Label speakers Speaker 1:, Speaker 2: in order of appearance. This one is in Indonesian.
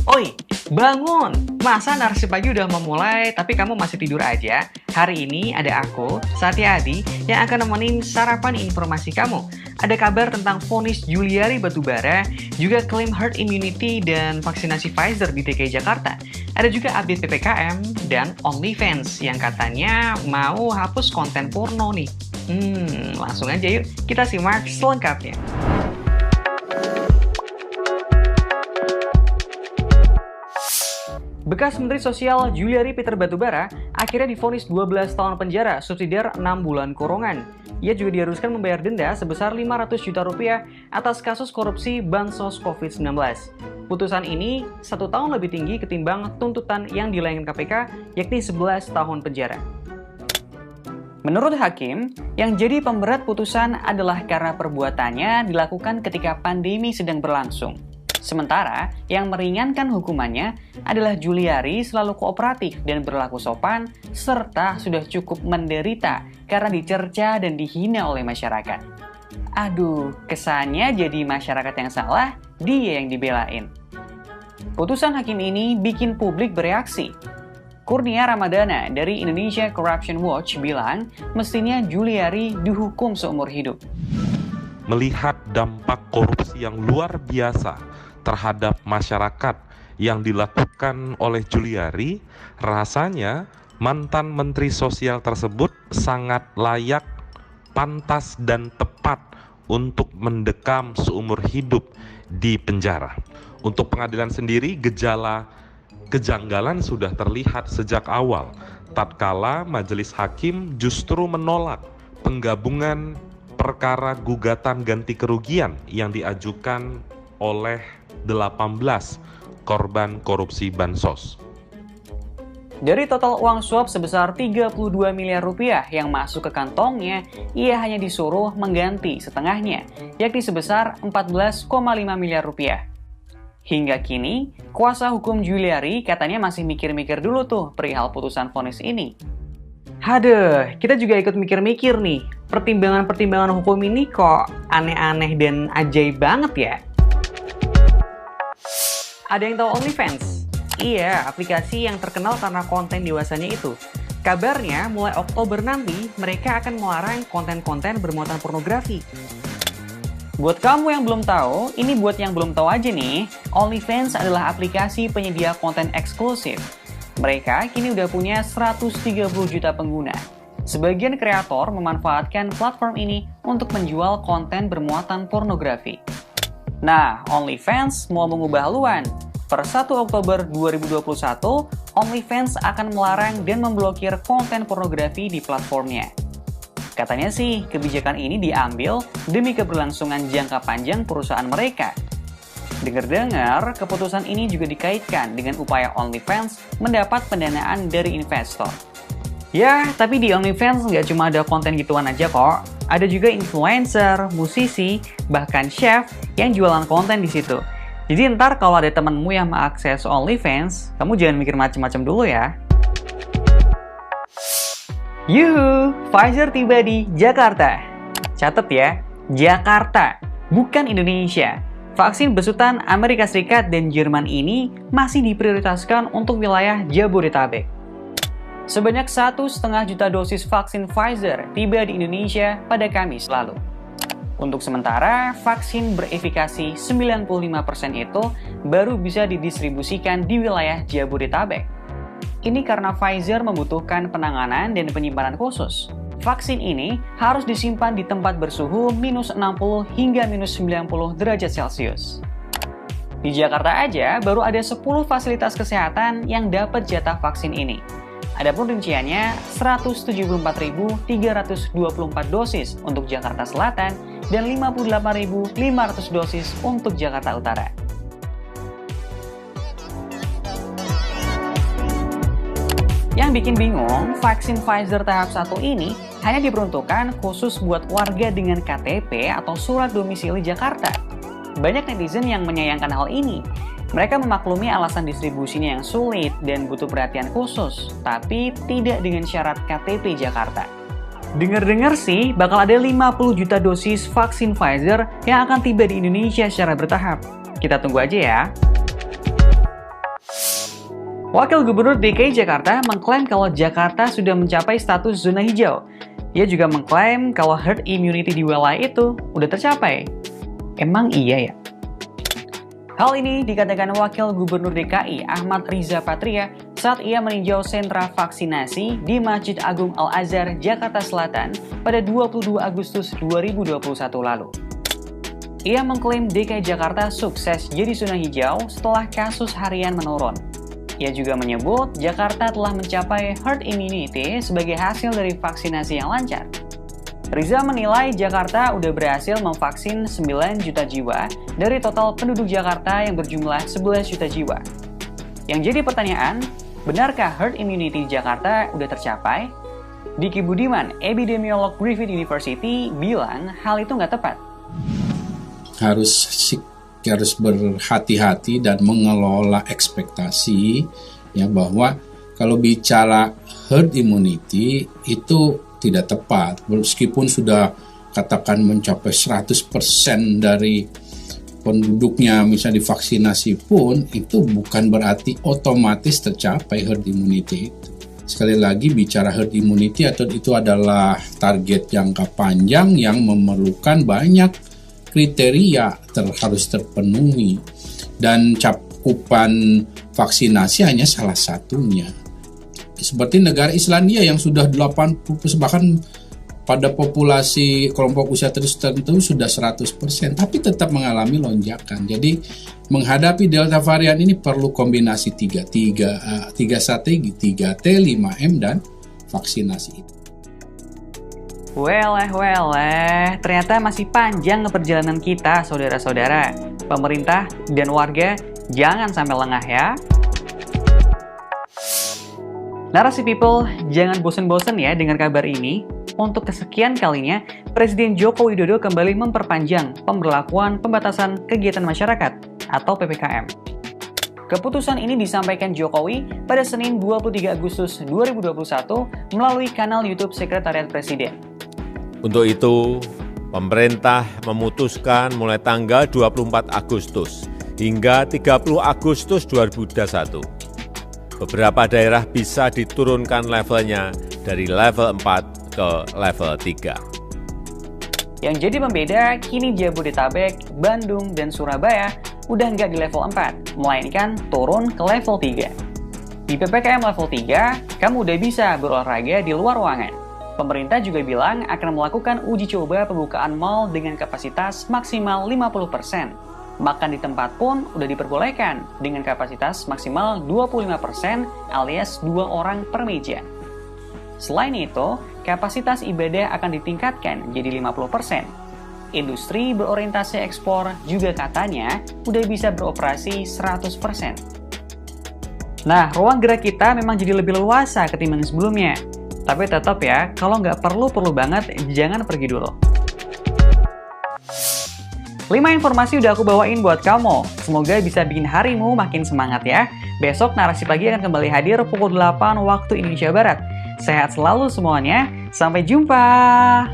Speaker 1: Oi, bangun! Masa narasi pagi udah memulai tapi kamu masih tidur aja? Hari ini ada aku, Satya Adi, yang akan nemenin sarapan informasi kamu. Ada kabar tentang vonis Juliari Batubara, juga klaim herd immunity dan vaksinasi Pfizer di DKI Jakarta. Ada juga update PPKM dan OnlyFans yang katanya mau hapus konten porno nih. Langsung aja yuk kita simak selengkapnya. Bekas Menteri Sosial Juliari Peter Batubara akhirnya divonis 12 tahun penjara subsidiar 6 bulan kurungan. Ia juga diharuskan membayar denda sebesar 500 juta rupiah atas kasus korupsi Bansos COVID-19. Putusan ini 1 tahun lebih tinggi ketimbang tuntutan yang dilayangkan KPK, yakni 11 tahun penjara. Menurut hakim, yang jadi pemberat putusan adalah karena perbuatannya dilakukan ketika pandemi sedang berlangsung. Sementara, yang meringankan hukumannya adalah Juliari selalu kooperatif dan berlaku sopan, serta sudah cukup menderita karena dicerca dan dihina oleh masyarakat. Aduh, kesannya jadi masyarakat yang salah, dia yang dibelain. Putusan hakim ini bikin publik bereaksi. Kurnia Ramadana dari Indonesia Corruption Watch bilang, mestinya Juliari dihukum seumur hidup.
Speaker 2: Melihat dampak korupsi yang luar biasa terhadap masyarakat yang dilakukan oleh Juliari, rasanya mantan Menteri Sosial tersebut sangat layak, pantas dan tepat untuk mendekam seumur hidup di penjara. Untuk pengadilan sendiri, gejala kejanggalan sudah terlihat sejak awal, tatkala majelis hakim justru menolak penggabungan perkara gugatan ganti kerugian yang diajukan oleh 18 korban korupsi Bansos.
Speaker 1: Dari total uang suap sebesar 32 miliar rupiah yang masuk ke kantongnya, ia hanya disuruh mengganti setengahnya, yakni sebesar 14,5 miliar rupiah. Hingga kini, kuasa hukum Juliari katanya masih mikir-mikir dulu tuh perihal putusan vonis ini. Haduh, kita juga ikut mikir-mikir nih, pertimbangan-pertimbangan hukum ini kok aneh-aneh dan ajaib banget ya. Ada yang tahu OnlyFans? Iya, aplikasi yang terkenal karena konten dewasanya itu. Kabarnya mulai Oktober nanti mereka akan melarang konten-konten bermuatan pornografi. Buat kamu yang belum tahu, ini buat yang belum tahu aja nih, OnlyFans adalah aplikasi penyedia konten eksklusif. Mereka kini udah punya 130 juta pengguna. Sebagian kreator memanfaatkan platform ini untuk menjual konten bermuatan pornografi. Nah, OnlyFans mau mengubah haluan. Per 1 Oktober 2021, OnlyFans akan melarang dan memblokir konten pornografi di platformnya. Katanya sih, kebijakan ini diambil demi keberlangsungan jangka panjang perusahaan mereka. Dengar-dengar, keputusan ini juga dikaitkan dengan upaya OnlyFans mendapat pendanaan dari investor. Ya, tapi di OnlyFans nggak cuma ada konten gituan aja kok. Ada juga influencer, musisi, bahkan chef yang jualan konten di situ. Jadi ntar kalau ada temenmu yang mengakses OnlyFans, kamu jangan mikir macam-macam dulu ya. Yuhu, Pfizer tiba di Jakarta. Catat ya, Jakarta, bukan Indonesia. Vaksin besutan Amerika Serikat dan Jerman ini masih diprioritaskan untuk wilayah Jabodetabek. Sebanyak 1,5 juta dosis vaksin Pfizer tiba di Indonesia pada Kamis lalu. Untuk sementara, vaksin berefikasi 95% itu baru bisa didistribusikan di wilayah Jabodetabek. Ini karena Pfizer membutuhkan penanganan dan penyimpanan khusus. Vaksin ini harus disimpan di tempat bersuhu minus 60 hingga minus 90 derajat Celcius. Di Jakarta aja baru ada 10 fasilitas kesehatan yang dapat jatah vaksin ini. Adapun rinciannya 174.324 dosis untuk Jakarta Selatan dan 58.500 dosis untuk Jakarta Utara. Yang bikin bingung, vaksin Pfizer tahap 1 ini hanya diperuntukkan khusus buat warga dengan KTP atau surat domisili Jakarta. Banyak netizen yang menyayangkan hal ini. Mereka memaklumi alasan distribusinya yang sulit dan butuh perhatian khusus, tapi tidak dengan syarat KTP Jakarta. Dengar-dengar sih bakal ada 50 juta dosis vaksin Pfizer yang akan tiba di Indonesia secara bertahap. Kita tunggu aja ya. Wakil Gubernur DKI Jakarta mengklaim kalau Jakarta sudah mencapai status zona hijau. Ia juga mengklaim kalau herd immunity di wilayah itu udah tercapai. Emang iya ya? Hal ini dikatakan Wakil Gubernur DKI Ahmad Riza Patria saat ia meninjau sentra vaksinasi di Masjid Agung Al-Azhar, Jakarta Selatan pada 22 Agustus 2021 lalu. Ia mengklaim DKI Jakarta sukses jadi zona hijau setelah kasus harian menurun. Ia juga menyebut Jakarta telah mencapai herd immunity sebagai hasil dari vaksinasi yang lancar. Riza menilai Jakarta udah berhasil memvaksin 9 juta jiwa dari total penduduk Jakarta yang berjumlah 11 juta jiwa. Yang jadi pertanyaan, benarkah herd immunity di Jakarta udah tercapai? Diki Budiman, epidemiolog Griffith University, bilang hal itu nggak tepat.
Speaker 3: Harus berhati-hati dan mengelola ekspektasi ya, bahwa kalau bicara herd immunity itu tidak tepat. Meskipun sudah katakan mencapai 100% dari penduduknya misalnya divaksinasi pun, itu bukan berarti otomatis tercapai herd immunity itu. Sekali lagi, bicara herd immunity atau itu adalah target jangka panjang yang memerlukan banyak kriteria harus terpenuhi, dan cakupan vaksinasi hanya salah satunya. Seperti negara Islandia yang sudah 80%, bahkan pada populasi kelompok usia tertentu sudah 100%, tapi tetap mengalami lonjakan. Jadi menghadapi Delta varian ini perlu kombinasi tiga strategi, 3T, 5M, dan vaksinasi itu.
Speaker 1: Ternyata masih panjang perjalanan kita, saudara-saudara. Pemerintah dan warga jangan sampai lengah ya. Narasi People, jangan bosan-bosan ya dengan kabar ini. Untuk kesekian kalinya, Presiden Joko Widodo kembali memperpanjang pemberlakuan pembatasan kegiatan masyarakat atau PPKM. Keputusan ini disampaikan Jokowi pada Senin 23 Agustus 2021 melalui kanal YouTube Sekretariat Presiden.
Speaker 4: Untuk itu, pemerintah memutuskan mulai tanggal 24 Agustus hingga 30 Agustus 2021. Beberapa daerah bisa diturunkan levelnya dari level 4 ke level 3.
Speaker 1: Yang jadi pembeda, kini Jabodetabek, Bandung, dan Surabaya udah nggak di level 4, melainkan turun ke level 3. Di PPKM level 3, kamu udah bisa berolahraga di luar ruangan. Pemerintah juga bilang akan melakukan uji coba pembukaan mal dengan kapasitas maksimal 50%. Makan di tempat pun udah diperbolehkan dengan kapasitas maksimal 25% alias 2 orang per meja. Selain itu, kapasitas ibadah akan ditingkatkan jadi 50%. Industri berorientasi ekspor juga katanya udah bisa beroperasi 100%. Nah, ruang gerak kita memang jadi lebih leluasa ketimbang sebelumnya. Tapi tetap ya, kalau nggak perlu banget, jangan pergi dulu. 5 informasi udah aku bawain buat kamu. Semoga bisa bikin harimu makin semangat ya. Besok Narasi Pagi akan kembali hadir pukul 8 waktu Indonesia Barat. Sehat selalu semuanya. Sampai jumpa.